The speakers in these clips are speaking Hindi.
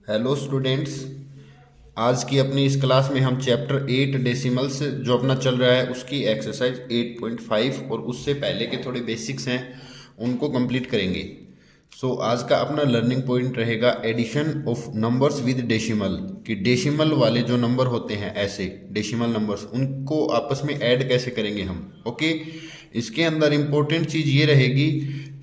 Hello students. आज की अपनी इस क्लास में हम चैप्टर 8 डेसिमल्स जो अपना चल रहा है उसकी एक्सरसाइज 8.5 और उससे पहले के थोड़े बेसिक्स हैं उनको कंप्लीट करेंगे। आज का अपना लर्निंग पॉइंट रहेगा addition of numbers with decimal, कि डेसिमल वाले जो नंबर होते हैं ऐसे डेसिमल नंबर्स उनको आपस में ऐड कैसे करेंगे हम। ओके, इसके अंदर इम्पोर्टेंट चीज़ ये रहेगी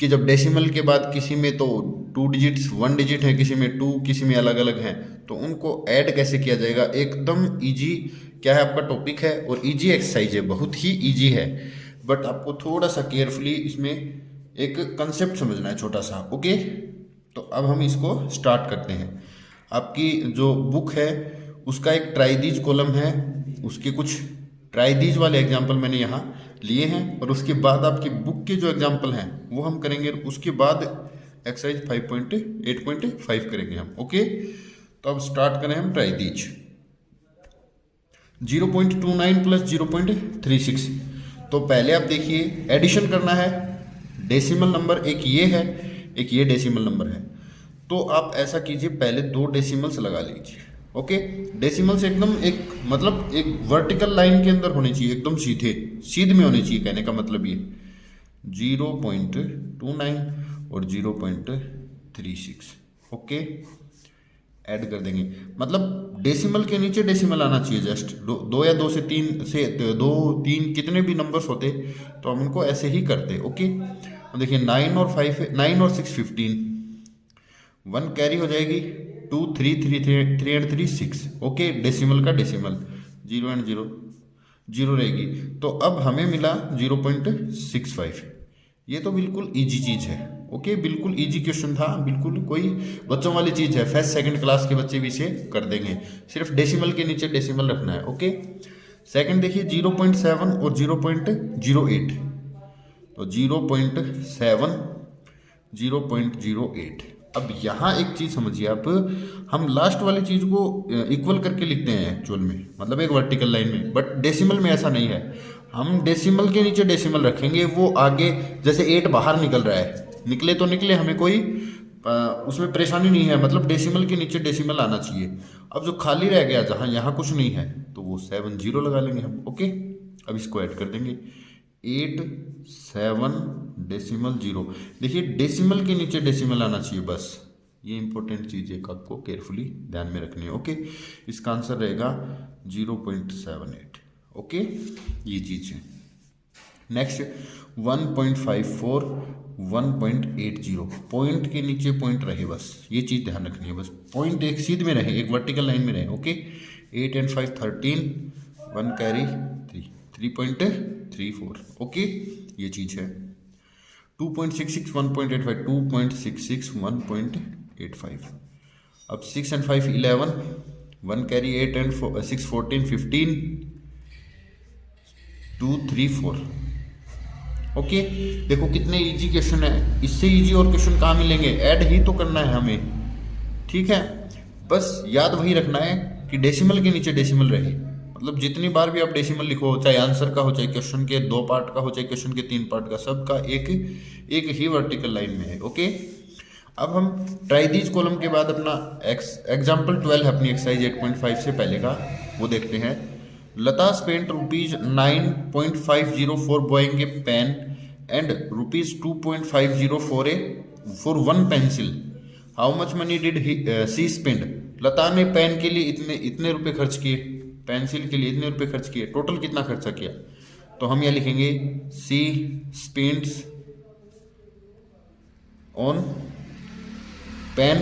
कि जब डेसिमल के बाद किसी में तो 2 डिजिट्स 1 डिजिट है, किसी में 2, किसी में अलग अलग हैं, तो उनको ऐड कैसे किया जाएगा। एकदम इजी क्या है आपका टॉपिक है और इजी एक्सरसाइज है, बहुत ही इजी है, बट आपको थोड़ा सा केयरफुली इसमें एक कंसेप्ट समझना है छोटा सा। ओके, तो अब हम इसको स्टार्ट करते हैं। आपकी जो बुक है उसका एक ट्राइदीज कॉलम है, उसके कुछ ट्राइदीज वाले एग्जाम्पल मैंने यहाँ लिए हैं और उसके बाद आपकी बुक के जो एग्जाम्पल हैं वो हम करेंगे। उसके बाद एक्सरसाइज 5.8.5 करेंगे हम। ओके, तो अब स्टार्ट करें हम ट्राइदीज। 0.29 प्लस 0.36। तो पहले आप देखिए एडिशन करना है। डेसिमल नंबर एक ये है, एक ये डेसिमल नंबर है, तो आप ऐसा कीजिए पहले 2 डेसिमल्स लगा लीजिए। ओके, डेसिमल्स एकदम एक मतलब एक वर्टिकल लाइन के अंदर होने चाहिए, एकदम सीधे सीध में होने चाहिए, कहने का मतलब ये 0.29 और 0.36। ओके, ऐड कर देंगे, मतलब डेसिमल के नीचे डेसिमल आना चाहिए, जस्ट दो या 2 से 3 से 2 3 कितने भी नंबर्स होते तो हम उनको ऐसे ही करते। ओके, देखिए 9 और 5, 9 और 6 15, 1 कैरी हो जाएगी, 2 3 3 3 एंड 3 6। ओके, डेसिमल का डेसिमल 0 एंड 0 0 रहेगी, तो अब हमें मिला 0.65। ये तो बिल्कुल इजी चीज़ है। ओके, बिल्कुल इजी क्वेश्चन था, बिल्कुल कोई बच्चों वाली चीज़ है, फर्स्ट सेकंड क्लास के बच्चे भी इसे कर देंगे, सिर्फ डेसिमल के नीचे डेसिमल रखना है। ओके, सेकंड देखिए 0.7 और 0.08, तो 0.7 0.08। अब यहाँ एक चीज़ समझिए आप, हम लास्ट वाली चीज़ को इक्वल करके लिखते हैं एक्चुअल में, मतलब एक वर्टिकल लाइन में, बट डेसिमल में ऐसा नहीं है। हम डेसिमल के नीचे डेसिमल रखेंगे, वो आगे जैसे 8 बाहर निकल रहा है, निकले तो निकले, हमें कोई उसमें परेशानी नहीं है, मतलब डेसिमल के नीचे डेसिमल आना चाहिए। अब जो खाली रह गया जहाँ यहाँ कुछ नहीं है तो वो 7 0 लगा लेंगे हम। ओके, अब इसको ऐड कर देंगे 8 7 डेसिमल 0। देखिए डेसिमल के नीचे डेसिमल आना चाहिए, बस ये इंपॉर्टेंट चीज़ है, आपको केयरफुली ध्यान में रखनी है। ओके, इसका आंसर रहेगा 0.78। ओके, ये चीज़ है। नेक्स्ट 1.54 1.80, पॉइंट के नीचे पॉइंट रहे, बस ये चीज़ ध्यान रखनी है, बस पॉइंट एक सीध में रहे, एक वर्टिकल लाइन में रहे। Okay, 8 and 5 13, 1 carry 3 3.34। ओके, ये चीज़ है। 2.66 1.85, 2.66 1.85। अब 6 एंड 5 11, 1 कैरी 8 एंड 6 14 15 2 3 4। ओके, देखो कितने इजी क्वेश्चन है, इससे इजी और क्वेश्चन कहाँ मिलेंगे। ऐड ही तो करना है हमें, ठीक है, बस याद वही रखना है कि डेसिमल के नीचे डेसिमल रहे, मतलब जितनी बार भी आप डेसिमल लिखो, चाहे आंसर का हो, चाहे क्वेश्चन के 2 पार्ट का हो, चाहे क्वेश्चन के 3 पार्ट का, सबका एक ही वर्टिकल लाइन में है। ओके, अब हम ट्राइदीज कॉलम के बाद अपना एग्जाम्पल 12 है अपनी एक्सरसाइज 8.5 से पहले का, वो देखते हैं। Lata spent ₹9.50 for buying a pen and ₹2.50 for one pencil. How much money did she spend? लता ने पेन के लिए इतने रुपए खर्च किए, पेंसिल के लिए इतने रुपए खर्च किए, टोटल कितना खर्चा किया। तो हम यह लिखेंगे सी स्पेंड्स ऑन पेन,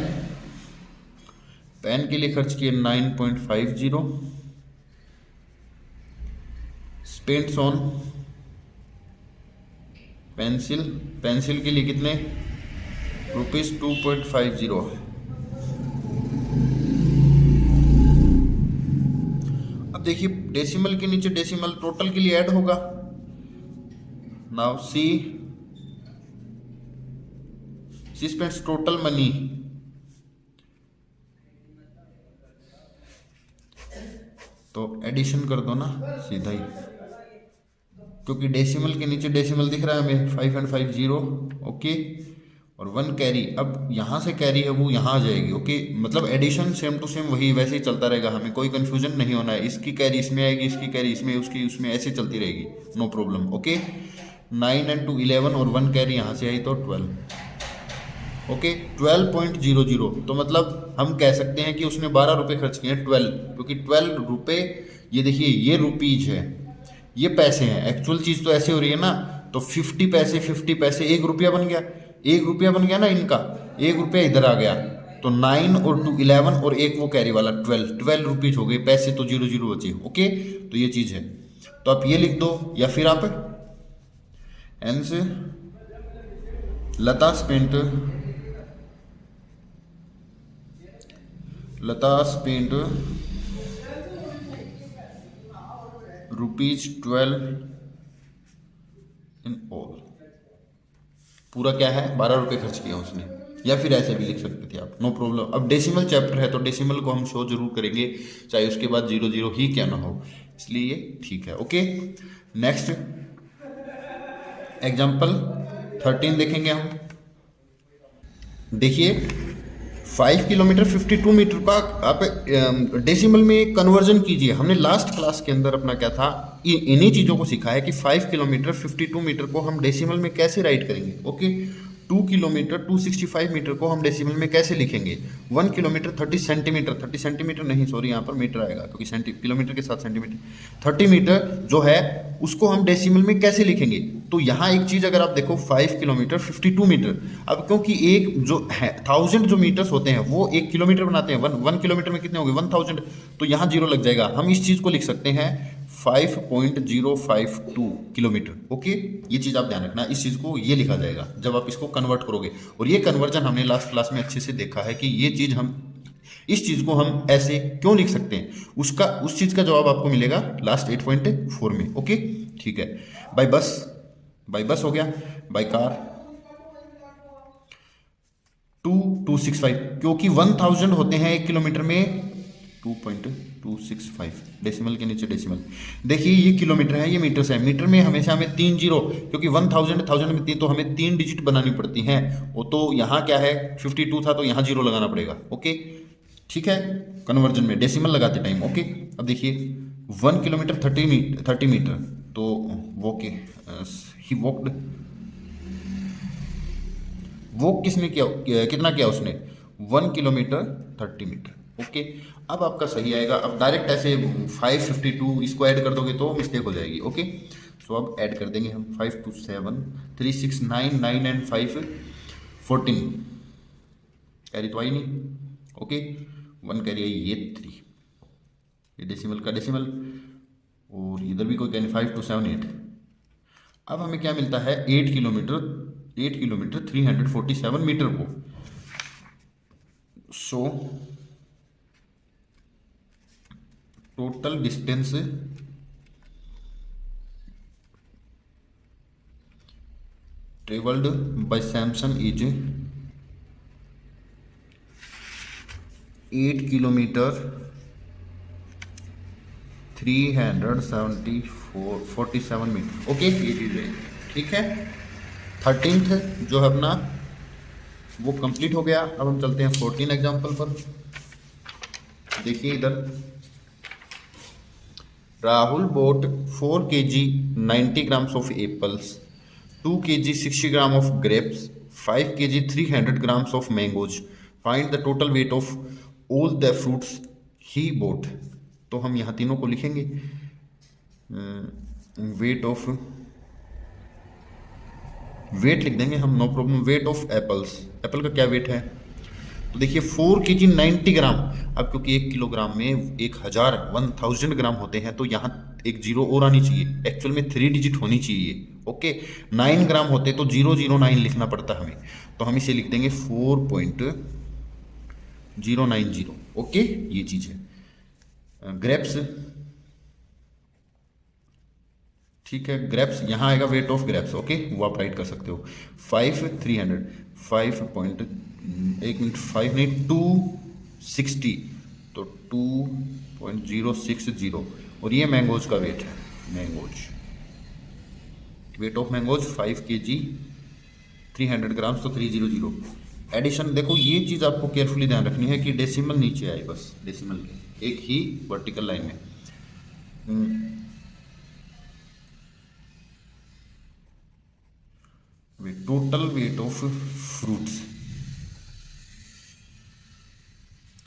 पेन के लिए खर्च किए 9.50, स्पेंड्स ऑन पेंसिल, पेंसिल के लिए कितने ₹2.50। अब देखिए डेसिमल के नीचे डेसिमल टोटल के लिए ऐड होगा। Now see spends total money, तो एडिशन कर दो ना सीधा ही, क्योंकि डेसिमल के नीचे डेसिमल दिख रहा है हमें 5 एंड 5 0। ओके, और 1 कैरी, अब यहाँ से कैरी है वो यहाँ आ जाएगी। ओके, मतलब एडिशन सेम टू सेम वही वैसे ही चलता रहेगा, हमें कोई कंफ्यूजन नहीं होना है। इसकी कैरी इसमें आएगी, इसकी कैरी इसमें, उसकी उसमें, ऐसे चलती रहेगी, नो प्रॉब्लम। ओके, 9 एंड 2 11 और 1 कैरी यहाँ से आई तो 12। ओके, 12.00, तो मतलब हम कह सकते हैं कि उसने 12 रुपये खर्च किए हैं, 12, क्योंकि 12 रुपये, ये देखिए ये रुपीज है, ये पैसे हैं। एक्चुअल चीज़ तो ऐसे हो रही है ना, तो 50 पैसे 50 पैसे 1 रुपया बन गया, 1 रुपया बन गया ना इनका, 1 रुपया इधर आ गया, तो 9 और 2 11 और एक वो कैरी वाला 12 रुपीज हो गए, पैसे तो 0 बचे। ओके, तो ये चीज़ है, तो आप ये लिख दो, या फिर आप एंस लता स्पेंट ₹12 इन ऑल। पूरा क्या है, 12 रुपये खर्च किया उसने, या फिर ऐसे भी लिख सकते थे आप, नो प्रॉब्लम। अब डेसिमल चैप्टर है तो डेसिमल को हम शो जरूर करेंगे, चाहे उसके बाद 0 ही क्या ना हो, इसलिए ये ठीक है। ओके, नेक्स्ट एग्जाम्पल 13 देखेंगे हम। देखिए 5 किलोमीटर 52 मीटर का आप डेसिमल में कन्वर्जन कीजिए। हमने लास्ट क्लास के अंदर अपना क्या था, इन्हीं चीज़ों को सीखा है कि 5 किलोमीटर 52 मीटर को हम डेसिमल में कैसे राइट करेंगे। ओके, 2 किलोमीटर 265 मीटर को हम डेसिमल में कैसे लिखेंगे। 1 किलोमीटर 30 सेंटीमीटर, 30 सेंटीमीटर नहीं सॉरी, यहाँ पर मीटर आएगा क्योंकि किलोमीटर के साथ सेंटीमीटर, 30 मीटर जो है उसको हम डेसिमल में कैसे लिखेंगे। तो यहाँ एक चीज़ अगर आप देखो 5 किलोमीटर 52 मीटर, अब क्योंकि एक जो है 1000 जो मीटर्स होते हैं वो 1 किलोमीटर बनाते हैं, 1 किलोमीटर में कितने हो गए 1000, तो यहाँ 0 लग जाएगा। हम इस चीज़ को लिख सकते हैं 5.052 किलोमीटर। ओके, ये चीज़ आप ध्यान रखना, इस चीज़ को ये लिखा जाएगा जब आप इसको कन्वर्ट करोगे। और ये कन्वर्जन हमने लास्ट क्लास में अच्छे से देखा है कि ये चीज़ हम इस चीज़ को हम ऐसे क्यों लिख सकते हैं, उस चीज़ का जवाब आपको मिलेगा लास्ट 8.4 में। ओके, ठीक है। बाय बस हो गया, बाय कार 2.265, क्योंकि 1000 होते हैं 1 किलोमीटर में, 2.265 डेसिमल के नीचे डेसिमल। देखिए ये किलोमीटर है, ये मीटर है, मीटर में हमेशा हमें 3 जीरो, क्योंकि 1000 में 3, तो हमें 3 डिजिट बनानी पड़ती हैं। वो तो यहाँ क्या है 52 था तो यहाँ 0 लगाना पड़ेगा। ओके, ठीक है, कन्वर्जन में डेसिमल लगाते टाइम। ओके, अब देखिए 1 किलोमीटर 30 मीटर, तो ही वॉक किसने किया, कितना किया उसने, 1 किलोमीटर 30 मीटर। ओके, अब आपका सही आएगा। अब डायरेक्ट ऐसे 552 इसको ऐड कर दोगे तो मिस्टेक हो जाएगी। ओके, सो अब ऐड कर देंगे हम 5 2 7 3 6 9 9 एंड 5 14, कैरी तो आई नहीं। ओके, 1 कैरी आई, ये 3, ये डेसिमल का डेसिमल, और इधर भी कोई कैरी 5 2 7 8। अब हमें क्या मिलता है 8 किलोमीटर 347 मीटर को। So total distance travelled by Samson is 8 kilometre 347 metre. Okay, ये चीज़ है, ठीक है। 13th जो है अपना वो कंप्लीट हो गया। अब हम चलते हैं 14 एग्जाम्पल पर। देखिए इधर, Rahul boat 4 kg 90 grams of apples, 2 kg 60 grams of grapes, 5 kg 300 grams of mangoes. Find the total weight of all the fruits he bought. तो हम यहाँ तीनों को लिखेंगे, वेट लिख देंगे हम, no problem. Weight of apples, apple का क्या वेट है, तो देखिए 4 kg 90 ग्राम। अब क्योंकि 1 किलोग्राम में 1000 ग्राम होते हैं तो यहाँ एक जीरो और आनी चाहिए, एक्चुअल में 3 डिजिट होनी चाहिए। ओके, 9 ग्राम होते तो 009 लिखना पड़ता हमें, तो हम इसे लिख देंगे 4.090। ओके, ये चीज़ है। ग्रेप्स, ठीक है, ग्रेप्स यहाँ आएगा वेट ऑफ ग्रेप्स। ओके, वो आप राइट कर सकते हो 5 नहीं 260, तो 2.060। और ये मैंगोज का वेट है, mangoes weight of mangoes 5 kg 300 grams तो 300। एडिशन देखो, ये चीज़ आपको केयरफुली ध्यान रखनी है कि डेसिमल नीचे आए, बस डेसिमल के एक ही वर्टिकल लाइन में। Total weight of fruits,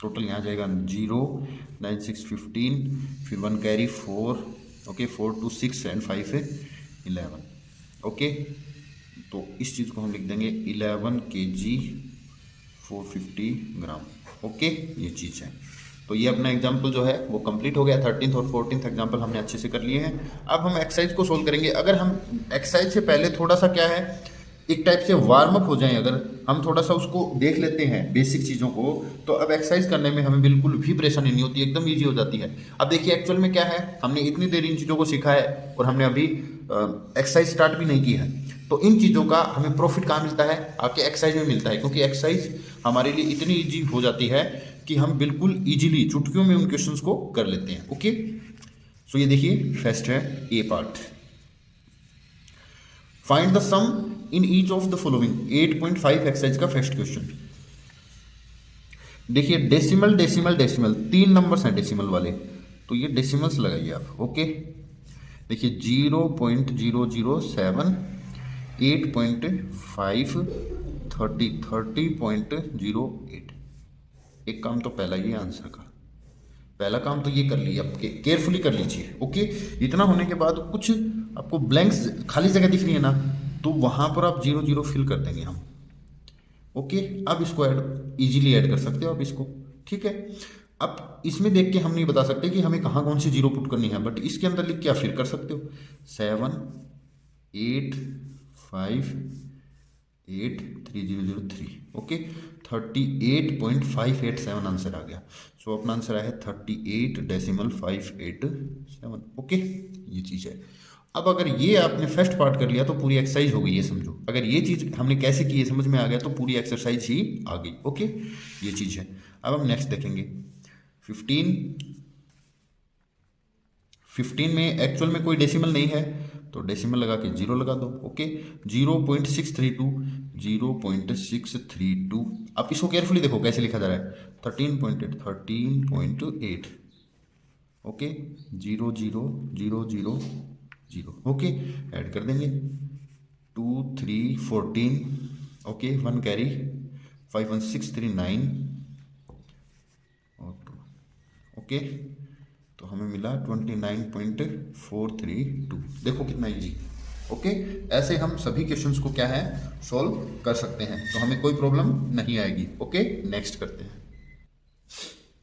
total यहाँ जाएगा 0, 9, 6, 15, फिर 1 कैरी 4, ओके 4, 2, 6 एंड 5 है 11, ओके। तो इस चीज़ को हम लिख देंगे 11 kg 450 ग्राम, ओके। ये चीज़ है। तो ये अपना एग्जाम्पल जो है वो कंप्लीट हो गया। 13th और 14th एग्जाम्पल हमने अच्छे से कर लिए हैं। अब हम एक्सरसाइज को सोल्व करेंगे। अगर हम एक्सरसाइज से पहले थोड़ा सा क्या है, एक टाइप से वार्म अप हो जाएं, अगर हम थोड़ा सा उसको देख लेते हैं बेसिक चीज़ों को, तो अब एक्सरसाइज करने में हमें बिल्कुल भी परेशानी नहीं होती, एकदम ईजी हो जाती है। अब देखिए एक्चुअल में क्या है, हमने इतनी देर इन चीज़ों को सीखा है और हमने अभी एक्सरसाइज स्टार्ट भी नहीं की है। तो इन चीज़ों का हमें प्रॉफिट कहाँ मिलता है, आपके एक्सरसाइज में मिलता है, क्योंकि एक्सरसाइज हमारे लिए इतनी ईजी हो जाती है कि हम बिल्कुल ईजिली चुटकियों में उन क्वेश्चंस को कर लेते हैं, ओके। सो ये देखिए फर्स्ट है a part, find the sum in each of the following. 8.5 exercise का फर्स्ट क्वेश्चन। देखिए डेसिमल डेसिमल डेसिमल, 3 नंबर्स हैं डेसिमल वाले, तो ये डेसिमल्स लगाइए आप, ओके। देखिए 0.007, 8.5, 30.08। एक काम तो पहला ये आंसर का, पहला काम तो ये कर लिया, आप केयरफुली कर लीजिए, ओके। इतना होने के बाद कुछ आपको ब्लैंक्स खाली जगह दिख रही है ना, तो वहां पर आप 0 0 फिल कर देंगे हम, ओके। अब इसको ऐड इजीली ऐड कर सकते हो आप इसको, ठीक है। अब इसमें देख के हम नहीं बता सकते कि हमें कहाँ कौन सी 0 पुट करनी है, बट इसके अंदर लिख के आप फिर कर सकते हो। 7, 8, 5, 8, 3003, ओके। 38.587 आंसर आ गया। सो अपना आंसर आया है 38.587, ओके। ये चीज़ है। अब अगर ये आपने फर्स्ट पार्ट कर लिया तो पूरी एक्सरसाइज हो गई है, समझो। अगर ये चीज़ हमने कैसे की है समझ में आ गया तो पूरी एक्सरसाइज ही आ गई, ओके। ये चीज़ है। अब हम नेक्स्ट देखेंगे 15 में एक्चुअल में कोई डेसिमल नहीं है, तो डेसिमल लगा के 0 लगा दो, ओके। 0.632, आप इसको केयरफुली देखो कैसे लिखा जा रहा है, 13.8, ओके। 0 0 0 0 0, ओके। ऐड कर देंगे 2 3 14, ओके। 1 कैरी 5 1 6 3 9 और 2, ओके। तो हमें मिला 29.432। देखो कितना इजी, ओके। ऐसे हम सभी क्वेश्चंस को क्या है सॉल्व कर सकते हैं, तो हमें कोई प्रॉब्लम नहीं आएगी, ओके। नेक्स्ट करते हैं,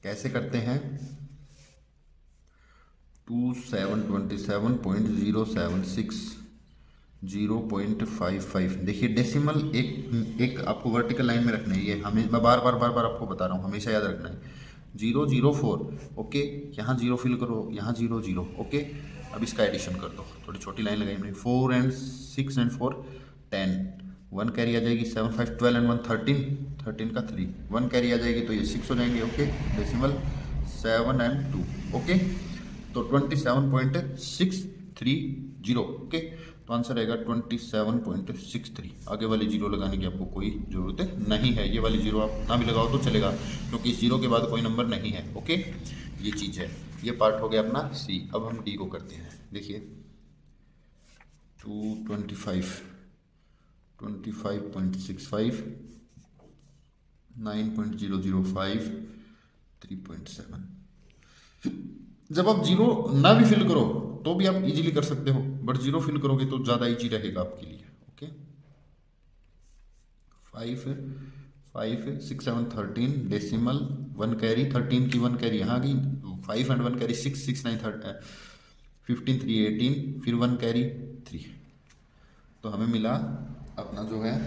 कैसे करते हैं। 2727.076, 0.55। देखिए डेसिमल एक आपको वर्टिकल लाइन में रखना है, ये हमें मैं बार बार आपको बता रहा हूँ, हमेशा याद रखना है। 004, ओके। यहाँ 0 फिल करो, यहाँ 0 0, ओके। अब इसका एडिशन कर दो, थोड़ी छोटी लाइन लगाई हमने। 4 and 6 and 4 10, 1 कैरी आ जाएगी 7 5 12 and 1 13, 13 का 3, 1 कैरी आ जाएगी तो ये 6 हो जाएंगे, ओके। Decimal 7 and 2, okay. तो 27.630, ओके। तो आंसर आएगा 27.63। आगे वाली 0 लगाने की आपको कोई ज़रूरत नहीं है, ये वाली 0 आप ना भी लगाओ तो चलेगा, क्योंकि इस 0 के बाद कोई नंबर नहीं है, ओके। ये चीज़ है। ये पार्ट हो गया अपना सी। अब हम डी को करते हैं। देखिए 225, 25.65, 9.005, 3.7। जब आप 0 ना भी फिल करो तो भी आप इजीली कर सकते हो, बट 0 फिल करोगे तो ज़्यादा इजी रहेगा आपके लिए, ओके। 5 6 7 13 डेसिमल 1 कैरी 13 की 1 कैरी यहाँ गई, 5 and 1 कैरी 6 6 9 15 3 18, फिर 1 कैरी 3, तो हमें मिला अपना जो है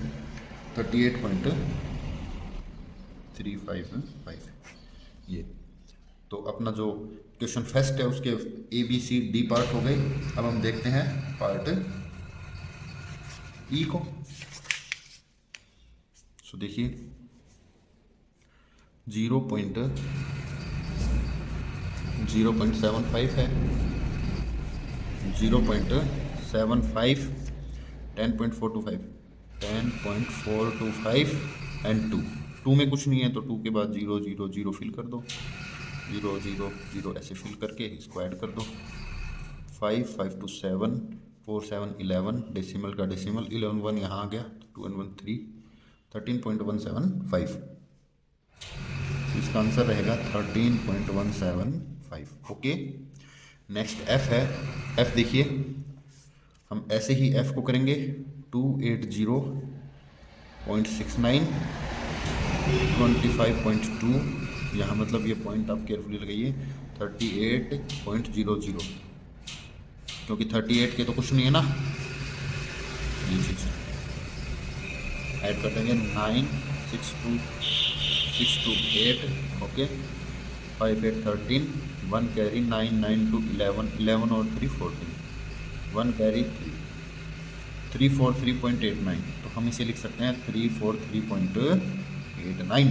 38.355 ये। तो अपना जो क्वेश्चन फर्स्ट है उसके ABCD पार्ट हो गए। अब हम देखते हैं पार्ट ई को। सो देखिए 0.75 है, 0.75, 10.425, 10.425 एंड 2 में कुछ नहीं है तो 2 के बाद 0 0 0 फिल कर दो, 0 0 0 ऐसे फिल करके इसको ऐड कर दो। 5 5 2 7 4 7 11, डेसिमल का डेसिमल 11 1 यहाँ आ गया, 2 and 1 3, 13.175। इसका आंसर रहेगा 13.175। ओके, नेक्स्ट एफ है। एफ देखिए, हम ऐसे ही एफ को करेंगे 280.69 25.2, यहाँ मतलब ये पॉइंट आप केयरफुली लगाइए, 38.00, क्योंकि 38 के तो कुछ नहीं है ना, ये चीज़ ऐड कर देंगे 9 6 2 6 2 8, ओके, 5 8 13, 1 कैरी 9 9 2 11, 11 और 3 14, 1 कैरी 3 4 3.89, तो हम इसे लिख सकते हैं 343.89।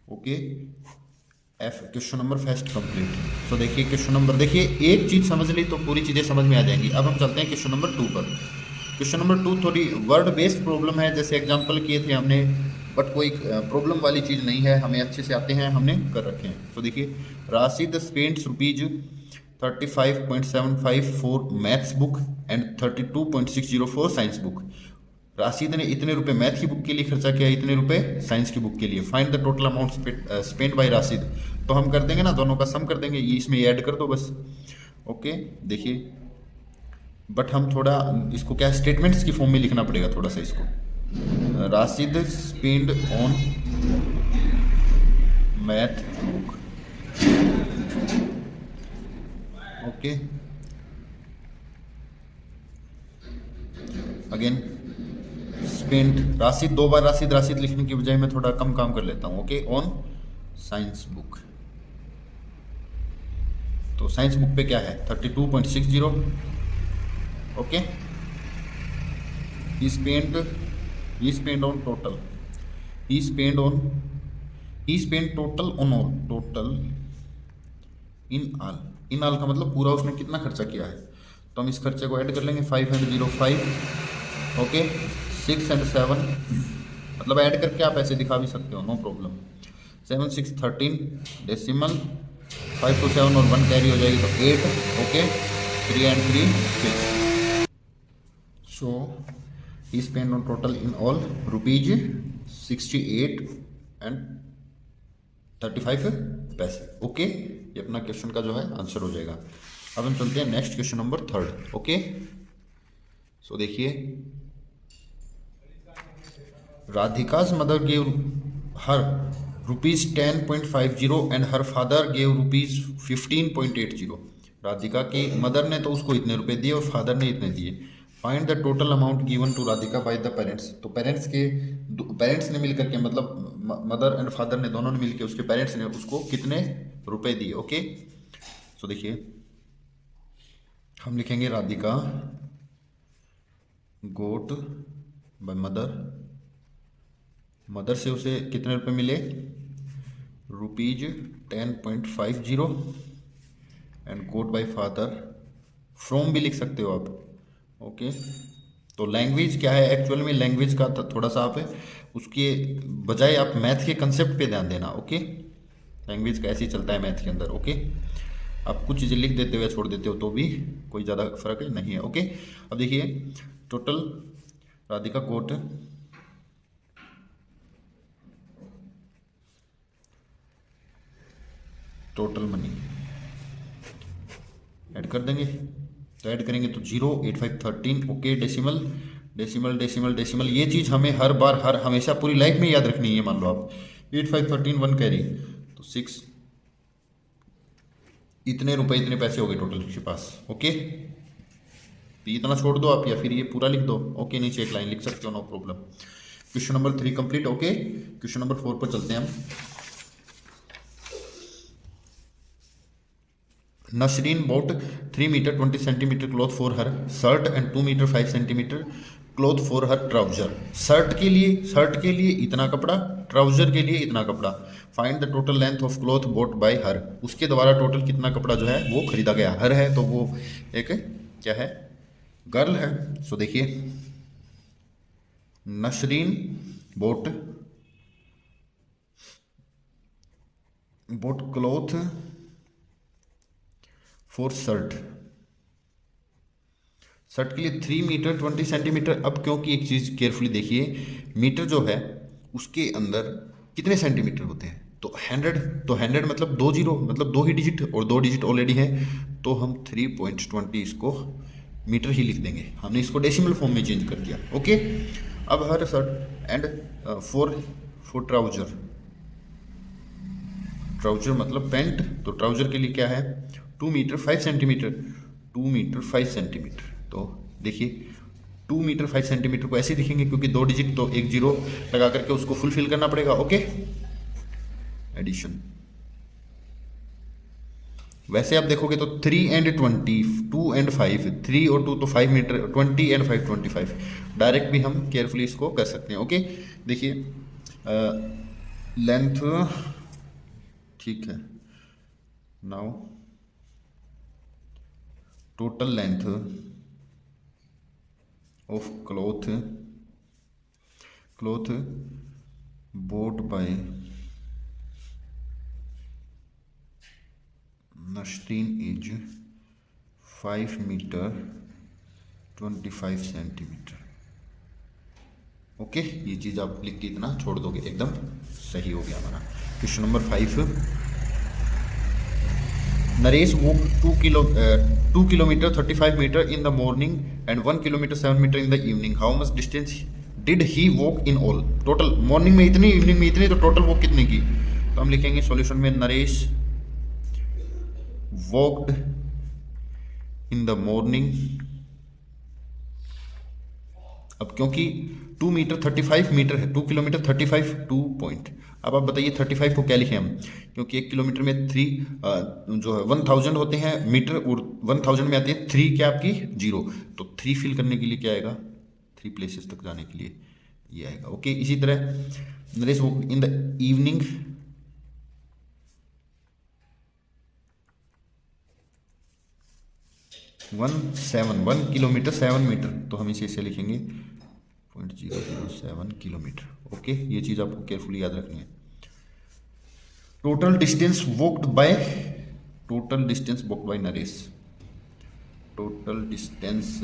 Okay, F question number first complete. तो देखिए क्वेश्चन नंबर, देखिए एक चीज़ समझ ली तो पूरी चीज़ें समझ में आ जाएंगी। अब हम चलते हैं क्वेश्चन नंबर 2 पर। क्वेश्चन नंबर 2 थोड़ी वर्ड बेस्ड प्रॉब्लम है, जैसे एग्जांपल किए थे हमने, बट कोई प्रॉब्लम वाली चीज़ नहीं है, हमें अच्छे से आते हैं, हमने कर रखे हैं। तो देखिए, Rashid spends ₹35.754 for maths book and 32.60 for science book. Rashid ने इतने रुपए मैथ की बुक के लिए खर्चा किया, इतने रुपए साइंस की बुक के लिए। Find the total amount spend by Rashid. तो हम कर देंगे ना, दोनों का सम कर देंगे, ये इसमें ऐड कर दो बस। ओके, देखिए, बट हम थोड़ा इसको क्या स्टेटमेंट्स की फॉर्म में लिखना पड़ेगा थोड़ा सा इसको। Rashid spend on math book, okay, again spend Rashid, दो बार राशिद राशिद लिखने की बजाय मैं थोड़ा कम काम कर लेता हूं, ओके, ऑन साइंस बुक। तो साइंस बुक पे क्या है 32.60, okay. he spent on total, he spent total on all, total in all का मतलब पूरा उसने कितना खर्चा किया है। तो हम इस खर्चे को ऐड कर लेंगे, 5 and 0 5, ओके, 6 and 7, मतलब ऐड करके आप ऐसे दिखा भी सकते हो, नो प्रॉब्लम। 7 6 13, डेसिमल 5 to 7 और 1 कैरी हो जाएगी तो 8, okay, 3 and 3 6। So he spent on total in all rupees 68 and 35 पैसे, ओके। ये अपना क्वेश्चन का जो है आंसर हो जाएगा। अब हम चलते हैं नेक्स्ट क्वेश्चन नंबर 3, ओके। सो देखिए, राधिका's mother gave her ₹10.50 and her father gave ₹15.80। Radhika की मदर ने तो उसको इतने रुपए दिए और फादर ने इतने दिए। Find the total amount given to Radhika by the parents. तो पेरेंट्स ने मिलकर के, मतलब मदर एंड फादर ने, दोनों ने मिलकर, उसके पेरेंट्स ने उसको कितने रुपए दिए, ओके। सो देखिए, हम लिखेंगे राधिका गोट बाय मदर से उसे कितने रुपए मिले, ₹10.50 and got by father, from भी लिख सकते हो आप, ओके। तो लैंग्वेज क्या है, एक्चुअल में लैंग्वेज का थोड़ा सा आप उसके बजाय आप मैथ के कंसेप्ट पे ध्यान देना, ओके। लैंग्वेज का ऐसे ही चलता है मैथ के अंदर, ओके। आप कुछ चीज़ें लिख देते हो या छोड़ देते हो तो भी कोई ज़्यादा फर्क नहीं है, ओके। अब देखिए, टोटल राधिका गोट टोटल मनी ऐड कर देंगे। तो ऐड करेंगे तो 0 8 5 13, okay. Decimal decimal decimal decimal, ये चीज़ हमें हर बार हमेशा पूरी लाइफ में याद रखनी है। मान लो आप 8 5 13 1 कैरी तो 6, इतने रुपए इतने पैसे हो गए टोटल के पास, ओके। तो इतना छोड़ दो आप या फिर ये पूरा लिख दो, ओके। नीचे एक लाइन लिख सकते हो, no problem. Question number 3 complete, okay. Question number 4 पर चलते हैं हम। Nasreen bought 3 meter 20 centimeter cloth for her shirt and 2 meter 5 centimeter cloth for her trouser। Shirt के लिए इतना कपड़ा, ट्राउजर के लिए इतना कपड़ा। Find the total length of cloth boat bye हर। उसके द्वारा टोटल कितना कपड़ा जो है वो खरीदा गया। हर है तो वो एक क्या है, गर्ल है, सो देखिए Nasreen boat boat cloth for shirt. Shirt के लिए 3 मीटर 20 सेंटीमीटर। अब क्योंकि एक चीज़ केयरफुली देखिए, मीटर जो है उसके अंदर कितने सेंटीमीटर होते हैं, तो 100 मतलब 2 जीरो, मतलब 2 ही डिजिट, और 2 डिजिट ऑलरेडी है, तो हम 3.20 इसको मीटर ही लिख देंगे। हमने इसको डेसिमल फॉर्म में चेंज कर दिया। ओके, अब हर shirt and for trouser, trouser मतलब पैंट, तो ट्राउजर के लिए क्या है 2 मीटर 5 सेंटीमीटर, 2 मीटर 5 सेंटीमीटर। तो देखिए 2 मीटर 5 सेंटीमीटर को ऐसे दिखेंगे क्योंकि 2 डिजिट, तो 1 जीरो लगा करके उसको फुलफिल करना पड़ेगा। Okay, addition. वैसे आप देखोगे तो 3 एंड 20, 2 एंड 5, 3 और 2 तो 5 मीटर, 20 एंड 5 25। डायरेक्ट भी हम केयरफुली इसको कर सकते हैं। ओके, देखिए लेंथ ठीक है। Now total length of cloth bought by Nasreen is 5 metre 25 centimetre. Okay, ये चीज़ आप लिख के इतना छोड़ दोगे, एकदम सही हो गया हमारा। Question number 5, Naresh walk 2 kilometre 35 metre in the morning and 1 kilometre 7 metre in the evening. How much distance did he walk in all? Total morning में इतनी, इवनिंग में इतनी, तो टोटल वॉक कितने की? तो हम लिखेंगे सॉल्यूशन में Naresh walked in the morning. अब क्योंकि 2 मीटर 35 मीटर है, 2 किलोमीटर 35 2 पॉइंट। अब आप बताइए 35 को क्या लिखें हम, क्योंकि 1 किलोमीटर में 3 जो है 1000 होते हैं मीटर, और 1000 में आती है 3 क्या आपकी 0, तो 3 फिल करने के लिए क्या आएगा, 3 प्लेसेस तक जाने के लिए ये आएगा। ओके, इसी तरह नरेश वो in the evening 1 kilometre 7 metre, तो हम इसे लिखेंगे 0.007 किलोमीटर। ओके, ये चीज़ आपको केयरफुली याद रखनी है। Total distance walked by Naresh, total distance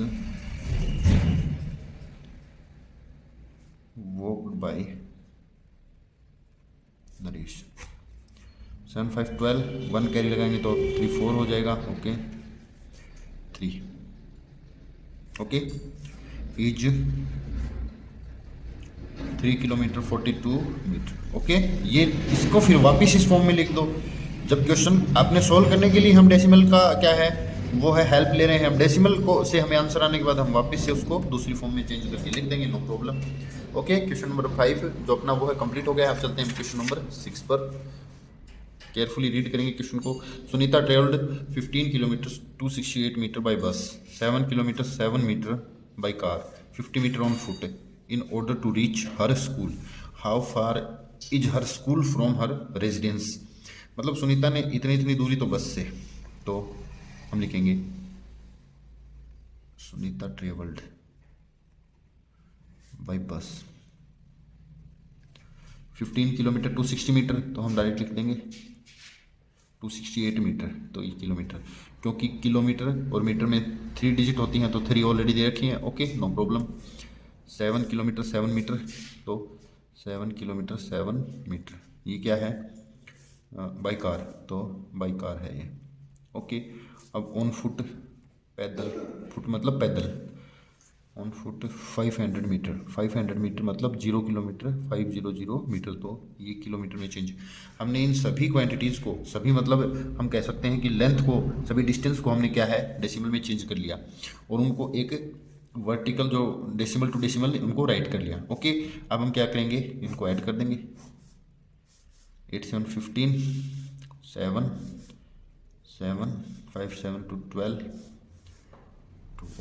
walked by Naresh 7 5 12, 1 carry लगाएंगे तो 3 4 हो जाएगा। Okay 3। Okay, is 3 kilometre 42 metre. Okay, ये इसको फिर वापस इस फॉर्म में लिख दो। जब क्वेश्चन आपने सोल्व करने के लिए हम डेसिमल का क्या है वो है हेल्प ले रहे हैं, हम डेसिमल को से हमें आंसर आने के बाद हम वापस से उसको दूसरी फॉर्म में चेंज करके लिख देंगे, no problem. Okay, question number 5 जो अपना वो है कंप्लीट हो गया। आप चलते हैं क्वेश्चन नंबर 6 पर। केयरफुली रीड करेंगे क्वेश्चन को। Sunita travelled 15 kilometre 268 metre by bus, 7 kilometre 7 metre by car, 50 metre on foot in order to reach her school. How far is her school from her residence? मतलब सुनीता ने इतनी इतनी दूरी तो बस से, तो हम लिखेंगे सुनीता ट्रेवल्ड बाय बस 15 किलोमीटर 260 मीटर, तो हम डायरेक्ट लिख देंगे 268 मीटर, तो ये किलोमीटर, क्योंकि किलोमीटर और मीटर में 3 डिजिट होती हैं तो 3 ऑलरेडी दे रखी हैं। Okay, no problem. 7 kilometre 7 metre, तो 7 किलोमीटर 7 मीटर, ये क्या है बाई कार, तो बाई कार है ये। ओके, अब ऑन फुट पैदल, फुट मतलब पैदल, ऑन फुट 500 मीटर, 500 मीटर मतलब 0 किलोमीटर 500 मीटर, तो ये किलोमीटर में चेंज। हमने इन सभी क्वांटिटीज़ को, सभी मतलब हम कह सकते हैं कि लेंथ को, सभी डिस्टेंस को हमने क्या है डेसिमल में चेंज कर लिया, और उनको एक वर्टिकल जो डेसिमल टू डेसिमल उनको राइट कर लिया। ओके, अब हम क्या करेंगे, इनको ऐड कर देंगे। 8 7 15 7 7 5 7 2 12।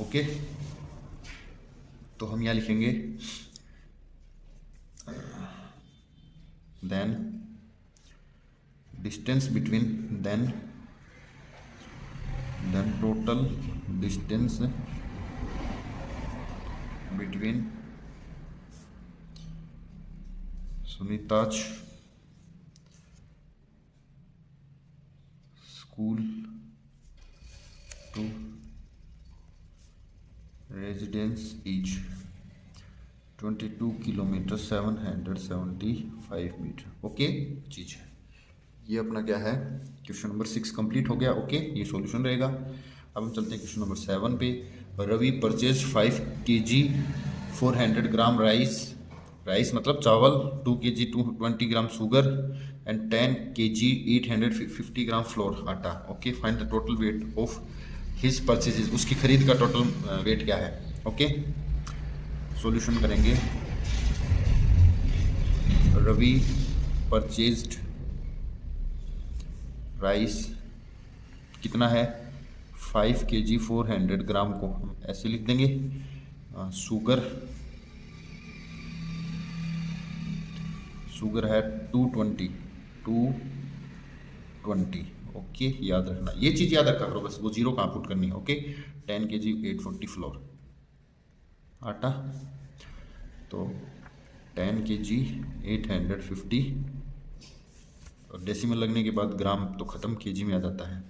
ओके, तो हम यहाँ लिखेंगे then distance between, then total distance between Sunita's school to residence is 22 kilometre 775 metre. Okay चीज है ये अपना क्या है, क्वेश्चन नंबर 6 कंप्लीट हो गया। ओके ये सॉल्यूशन रहेगा। अब हम चलते हैं क्वेश्चन नंबर 7 पे। Ravi purchase 5 kg 400 gram rice मतलब चावल, 2 kg 220 gram sugar and 10 kg 850 gram flour आटा। Okay find the total weight of his purchases, उसकी खरीद का टोटल वेट क्या है। ओके सॉल्यूशन करेंगे। रवि परचेज्ड राइस कितना है 5 kg 400 ग्राम को हम ऐसे लिख देंगे। शुगर है 220। ओके याद रखना, ये चीज़ याद रखा करो बस, वो जीरो कहाँ पुट करनी है। ओके 10 kg 840 फ्लोर आटा, तो 10 kg 850 और डेसिमल लगने के बाद ग्राम तो ख़त्म केजी में आ जाता है।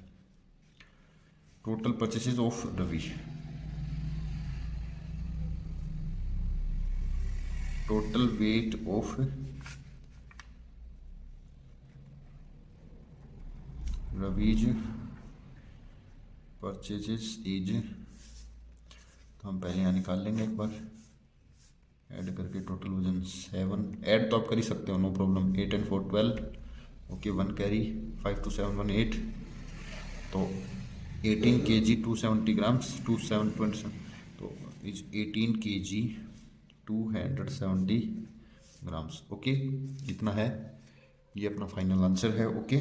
Total purchases of Ravi, total weight of Ravi's purchases is, तो हम पहले यहाँ निकाल लेंगे एक बार ऐड करके। टोटल वजन 7, ऐड तो आप कर ही सकते हो no problem. 8 and 4 12। Okay 1 carry 5 to 7 1 8, तो 18 kg 270 ग्राम्स 2727, तो इज 18 kg 270 ग्राम्स। ओके इतना है, ये अपना फाइनल आंसर है। Okay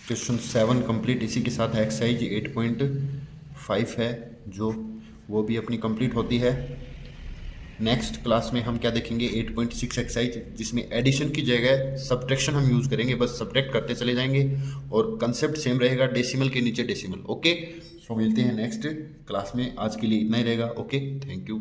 question 7 complete. इसी के साथ एक्सरसाइज 8.5 है जो वो भी अपनी कंप्लीट होती है। नेक्स्ट क्लास में हम क्या देखेंगे 8.6 एक्सरसाइज, जिसमें एडिशन की जगह सब्ट्रैक्शन हम यूज़ करेंगे, बस सब्ट्रैक्ट करते चले जाएंगे और कंसेप्ट सेम रहेगा, डेसिमल के नीचे डेसिमल। ओके सो मिलते हैं नेक्स्ट क्लास में, आज के लिए इतना ही रहेगा। Okay thank you.